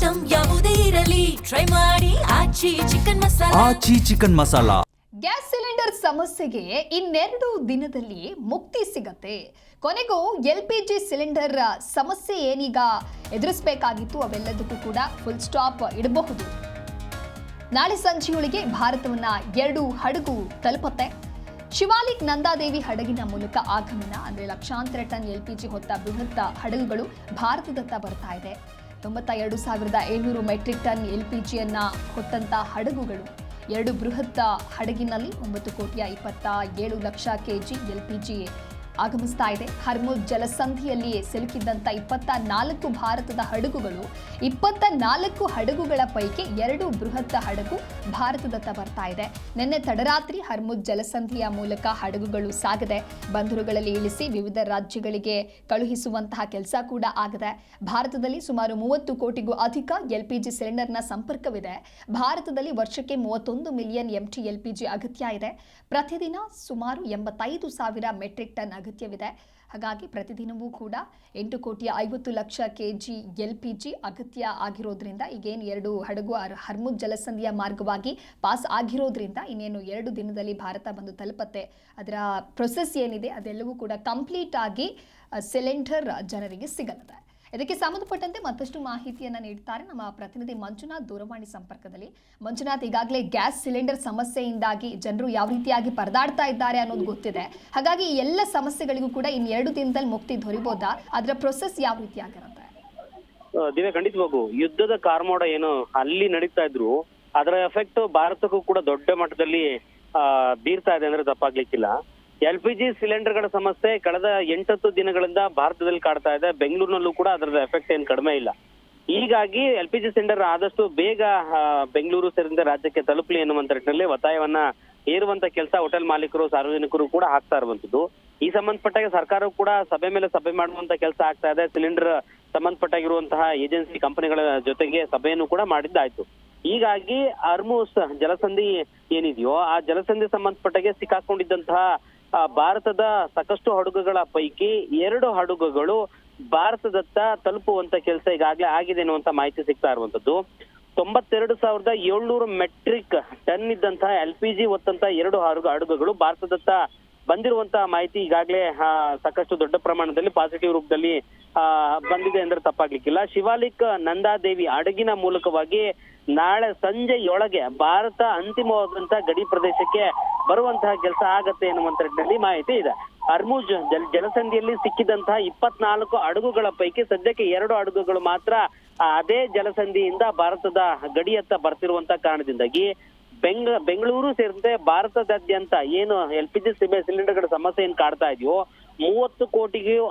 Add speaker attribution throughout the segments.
Speaker 1: Item ಯಾವುದೇ ಇರಲಿ try ಮಾಡಿ ಆಚಿ ಚಿಕನ್ ಮಸಾಲಾ.
Speaker 2: ಗ್ಯಾಸ್ ಸಿಲಿಂಡರ್ ಸಮಸ್ಯೆಗೆ ಇನ್ನೆರಡು ದಿನದಲ್ಲಿ ಮುಕ್ತಿ ಸಿಗತ್ತೆ. ಕೊನೆಗೂ LPG ಸಿಲಿಂಡರ್ ಸಮಸ್ಯೆ ಏನೀಗ ಎದುರಿಸಬೇಕಾಗಿತ್ತು ಅವೆಲ್ಲದಕ್ಕೂ ಕೂಡ ಫುಲ್ ಸ್ಟಾಪ್ ಇಡಬಹುದು. ನಾಳೆ ಸಂಜೆಯೊಳಗೆ ಭಾರತವನ್ನ 2 ಹಡಗು ತಲುಪುತ್ತೆ. ಶಿವಾಲಿಕ್ ನಂದಾದೇವಿ ಹಡಗಿನ ಮೂಲಕ ಆಗಮನ ಅಂದ್ರೆ ಲಕ್ಷಾಂತರ ಟನ್ LPG ಹೊತ್ತ ಬೃಹತ್ ಹಡಗುಗಳು ಭಾರತದತ್ತ ಬರ್ತಾ ಇದೆ. 92,700 ಮೆಟ್ರಿಕ್ ಟನ್ LPGಯನ್ನ ಹೊತ್ತಂತ ಹಡಗುಗಳು 2 ಬೃಹತ್ ಹಡಗಿನಲ್ಲಿ 9,27,00,000 kg LPG ಆಗಮಿಸ್ತಾ ಇದೆ. ಹರ್ಮುಜ್ ಜಲಸಂಧಿಯಲ್ಲಿ ಸಿಲುಕಿದ್ದಂತ 24 ಭಾರತದ ಹಡಗುಗಳು 24 ಹಡಗುಗಳ ಪೈಕಿ 2 ಬೃಹತ್ ಹಡಗು ಭಾರತದತ್ತ ಬರ್ತಾ ಇದೆ. ನಿನ್ನೆ ತಡರಾತ್ರಿ ಹರ್ಮುಜ್ ಜಲಸಂಧಿಯ ಮೂಲಕ ಹಡಗುಗಳು ಸಾಗದೆ ಬಂದರುಗಳಲ್ಲಿ ಇಳಿಸಿ ವಿವಿಧ ರಾಜ್ಯಗಳಿಗೆ ಕಳುಹಿಸುವಂತಹ ಕೆಲಸ ಕೂಡ ಆಗಿದೆ. ಭಾರತದಲ್ಲಿ ಸುಮಾರು 30 ಕೋಟಿಗೂ ಅಧಿಕ LPG ಸಿಲಿಂಡರ್ನ ಸಂಪರ್ಕವಿದೆ. ಭಾರತದಲ್ಲಿ ವರ್ಷಕ್ಕೆ 31 ಮಿಲಿಯನ್ MT LPG ಅಗತ್ಯ ಇದೆ. ಪ್ರತಿದಿನ ಸುಮಾರು 85,000 ಮೆಟ್ರಿಕ್ ಟನ್ ಅಗತ್ಯವಿದೆ. ಹಾಗಾಗಿ ಪ್ರತಿದಿನವೂ ಕೂಡ 8,50,00,000 kg LPG ಅಗತ್ಯ ಆಗಿರೋದ್ರಿಂದ ಈಗೇನು 2 ಹಡಗು ಹರ್ಮುಜ್ ಜಲಸಂಧಿಯ ಮಾರ್ಗವಾಗಿ ಪಾಸ್ ಆಗಿರೋದ್ರಿಂದ ಇನ್ನೇನು 2 ದಿನದಲ್ಲಿ ಭಾರತ ಬಂದು ತಲುಪತ್ತೆ. ಅದರ ಪ್ರೊಸೆಸ್ ಏನಿದೆ ಅದೆಲ್ಲವೂ ಕೂಡ ಕಂಪ್ಲೀಟ್ ಆಗಿ ಸಿಲಿಂಡರ್ ಜನರಿಗೆ ಸಿಗಲಿದೆ. ಇದಕ್ಕೆ ಸಂಬಂಧಪಟ್ಟಂತೆ ಮತ್ತಷ್ಟು ಮಾಹಿತಿಯನ್ನು ನೀಡುತ್ತಾರೆ ನಮ್ಮ ಪ್ರತಿನಿಧಿ ಮಂಜುನಾಥ್ ದೂರವಾಣಿ ಸಂಪರ್ಕದಲ್ಲಿ. ಮಂಜುನಾಥ್, ಈಗಾಗಲೇ ಗ್ಯಾಸ್ ಸಿಲಿಂಡರ್ ಸಮಸ್ಯೆಯಿಂದಾಗಿ ಜನರು ಯಾವ ರೀತಿಯಾಗಿ ಪರದಾಡ್ತಾ ಇದ್ದಾರೆ ಅನ್ನೋದು ಗೊತ್ತಿದೆ. ಹಾಗಾಗಿ ಈ ಎಲ್ಲ ಸಮಸ್ಯೆಗಳಿಗೂ ಕೂಡ ಇನ್ನು 2 ದಿನದಲ್ಲಿ ಮುಕ್ತಿ ದೊರೆಯಬಹುದಾ? ಅದರ ಪ್ರೊಸೆಸ್ ಯಾವ ರೀತಿಯಾಗಿರುತ್ತೆ?
Speaker 3: ದಿವ್ಯ, ಖಂಡಿತವಾಗೂ ಯುದ್ಧದ ಕಾರ್ಮೋಡ ಏನು ಅಲ್ಲಿ ನಡೀತಾ ಇದ್ರು ಅದರ ಎಫೆಕ್ಟ್ ಭಾರತಕ್ಕೂ ಕೂಡ ದೊಡ್ಡ ಮಟ್ಟದಲ್ಲಿ ಬೀರ್ತಾ ಇದೆ ಅಂದ್ರೆ ತಪ್ಪಾಗ್ಲಿಕ್ಕಿಲ್ಲ. LPG ಸಿಲಿಂಡರ್ಗಳ ಸಮಸ್ಯೆ ಕಳೆದ 8-10 ದಿನಗಳಿಂದ ಭಾರತದಲ್ಲಿ ಕಾಡ್ತಾ ಇದೆ. ಬೆಂಗಳೂರಿನಲ್ಲೂ ಕೂಡ ಅದರ ಎಫೆಕ್ಟ್ ಏನು ಕಡಿಮೆ ಇಲ್ಲ. ಹೀಗಾಗಿ LPG ಸಿಲಿಂಡರ್ ಆದಷ್ಟು ಬೇಗ ಬೆಂಗಳೂರು ಸೇರಿದಂತೆ ರಾಜ್ಯಕ್ಕೆ ತಲುಪಲಿ ಎನ್ನುವಂತ ನಿಟ್ಟಿನಲ್ಲಿ ಒತ್ತಾಯವನ್ನ ಏರುವಂತ ಕೆಲಸ ಹೋಟೆಲ್ ಮಾಲೀಕರು, ಸಾರ್ವಜನಿಕರು ಕೂಡ ಆಗ್ತಾ ಇರುವಂತದ್ದು. ಈ ಸಂಬಂಧಪಟ್ಟಾಗ ಸರ್ಕಾರವು ಕೂಡ ಸಭೆ ಮೇಲೆ ಸಭೆ ಮಾಡುವಂತ ಕೆಲಸ ಆಗ್ತಾ ಇದೆ. ಸಿಲಿಂಡರ್ ಸಂಬಂಧಪಟ್ಟಾಗಿರುವಂತಹ ಏಜೆನ್ಸಿ ಕಂಪನಿಗಳ ಜೊತೆಗೆ ಸಭೆಯನ್ನು ಕೂಡ ಮಾಡಿದ್ದಾಯ್ತು. ಹೀಗಾಗಿ ಹರ್ಮುಜ್ ಜಲಸಂಧಿ ಏನಿದೆಯೋ ಆ ಜಲಸಂಧಿ ಸಂಬಂಧಪಟ್ಟಾಗೆ ಸಿಕ್ಕಾಕೊಂಡಿದ್ದಂತಹ ಭಾರತದ ಸಾಕಷ್ಟು ಹಡಗುಗಳ ಪೈಕಿ 2 ಹಡಗುಗಳು ಭಾರತದತ್ತ ತಲುಪುವಂತ ಕೆಲಸ ಈಗಾಗಲೇ ಆಗಿದೆ ಅನ್ನುವಂತ ಮಾಹಿತಿ ಸಿಗ್ತಾ ಇರುವಂತದ್ದು. 92,700 ಮೆಟ್ರಿಕ್ ಟನ್ ಇದ್ದಂತಹ LPG ಹೊತ್ತಂತ 2 ಹಡಗುಗಳು ಭಾರತದತ್ತ ಬಂದಿರುವಂತಹ ಮಾಹಿತಿ ಈಗಾಗಲೇ ಸಾಕಷ್ಟು ದೊಡ್ಡ ಪ್ರಮಾಣದಲ್ಲಿ ಪಾಸಿಟಿವ್ ರೂಪದಲ್ಲಿ ಬಂದಿದೆ ಅಂದ್ರೆ ತಪ್ಪಾಗ್ಲಿಕ್ಕಿಲ್ಲ. ಶಿವಾಲಿಕ್ ನಂದಾದೇವಿ ಹಡಗಿನ ಮೂಲಕವಾಗಿ ನಾಳೆ ಸಂಜೆಯೊಳಗೆ ಭಾರತ ಅಂತಿಮವಾದಂತಹ ಗಡಿ ಪ್ರದೇಶಕ್ಕೆ ಬರುವಂತಹ ಕೆಲಸ ಆಗತ್ತೆ ಎನ್ನುವಂತ ನಿಟ್ಟಿನಲ್ಲಿ ಮಾಹಿತಿ ಇದೆ. ಹರ್ಮುಜ್ ಜಲಸಂಧಿಯಲ್ಲಿ ಸಿಕ್ಕಿದಂತಹ 24 ಹಡಗುಗಳ ಪೈಕಿ ಸದ್ಯಕ್ಕೆ 2 ಹಡಗುಗಳು ಮಾತ್ರ ಅದೇ ಜಲಸಂಧಿಯಿಂದ ಭಾರತದ ಗಡಿಯತ್ತ ಬರ್ತಿರುವಂತಹ ಕಾರಣದಿಂದಾಗಿ ಬೆಂಗಳೂರು ಸೇರಿದಂತೆ ಭಾರತದಾದ್ಯಂತ ಏನು LPG ಸಿಲಿಂಡರ್ಗಳ ಸಮಸ್ಯೆ ಏನ್ ಕಾಡ್ತಾ ಇದೆಯೋ 30 ಕೋಟಿಗೂ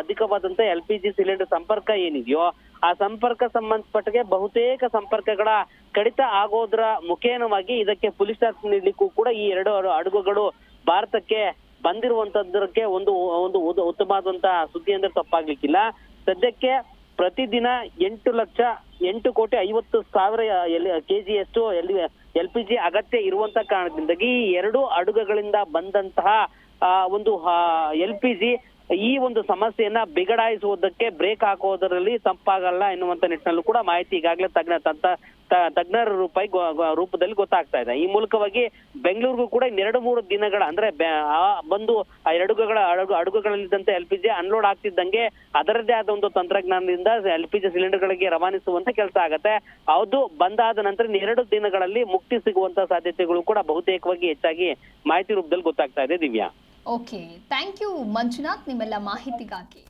Speaker 3: ಅಧಿಕವಾದಂತ LPG ಸಿಲಿಂಡರ್ ಸಂಪರ್ಕ ಏನಿದೆಯೋ ಆ ಸಂಪರ್ಕ ಸಂಬಂಧಪಟ್ಟಿಗೆ ಬಹುತೇಕ ಸಂಪರ್ಕಗಳ ಕಡಿತ ಆಗೋದ್ರ ಮುಖೇನವಾಗಿ ಇದಕ್ಕೆ ಪೊಲೀಸ್ ಸ್ಟಾಪ್ ನೀಡಲಿಕ್ಕೂ ಕೂಡ ಈ 2 ಹಡಗುಗಳು ಭಾರತಕ್ಕೆ ಬಂದಿರುವಂತದ್ದಕ್ಕೆ ಒಂದು ಉತ್ತಮವಾದಂತಹ ಸುದ್ದಿ ಅಂದ್ರೆ ತಪ್ಪಾಗ್ಲಿಕ್ಕಿಲ್ಲ. ಸದ್ಯಕ್ಕೆ ಪ್ರತಿದಿನ 8,50,00,000 kgಯಷ್ಟು LPG ಅಗತ್ಯ ಇರುವಂತ ಕಾರಣದಿಂದಾಗಿ ಈ 2 ಹಡಗುಗಳಿಂದ ಬಂದಂತಹ ಒಂದು LPG ಈ ಒಂದು ಸಮಸ್ಯೆಯನ್ನ ಬಿಗಡಾಯಿಸುವುದಕ್ಕೆ ಬ್ರೇಕ್ ಹಾಕೋದರಲ್ಲಿ ತಪ್ಪಾಗಲ್ಲ ಎನ್ನುವಂತ ನಿಟ್ಟಿನಲ್ಲೂ ಕೂಡ ಮಾಹಿತಿ ಈಗಾಗಲೇ ತಜ್ಞರ ರೂಪದಲ್ಲಿ ಗೊತ್ತಾಗ್ತಾ ಇದೆ. ಈ ಮೂಲಕವಾಗಿ ಬೆಂಗಳೂರಿಗೂ ಕೂಡ 2-3 ದಿನಗಳ ಅಂದ್ರೆ ಬಂದು ಆ ಹಡಗುಗಳಲ್ಲಿದ್ದಂತೆ LPG ಅನ್ಲೋಡ್ ಆಗ್ತಿದ್ದಂಗೆ ಅದರದ್ದೇ ಆದ ಒಂದು ತಂತ್ರಜ್ಞಾನದಿಂದ LPG ಸಿಲಿಂಡರ್ಗಳಿಗೆ ರವಾನಿಸುವಂತ ಕೆಲಸ ಆಗತ್ತೆ. ಅದು ಬಂದಾದ ನಂತರ 2 ದಿನಗಳಲ್ಲಿ ಮುಕ್ತಿ ಸಿಗುವಂತ ಸಾಧ್ಯತೆಗಳು ಕೂಡ ಬಹುತೇಕವಾಗಿ ಹೆಚ್ಚಾಗಿ ಮಾಹಿತಿ ರೂಪದಲ್ಲಿ ಗೊತ್ತಾಗ್ತಾ ಇದೆ. Divya,
Speaker 2: okay, thank you Manjunath ನಿಮ್ಮೆಲ್ಲ ಮಾಹಿತಿಗಾಗಿ.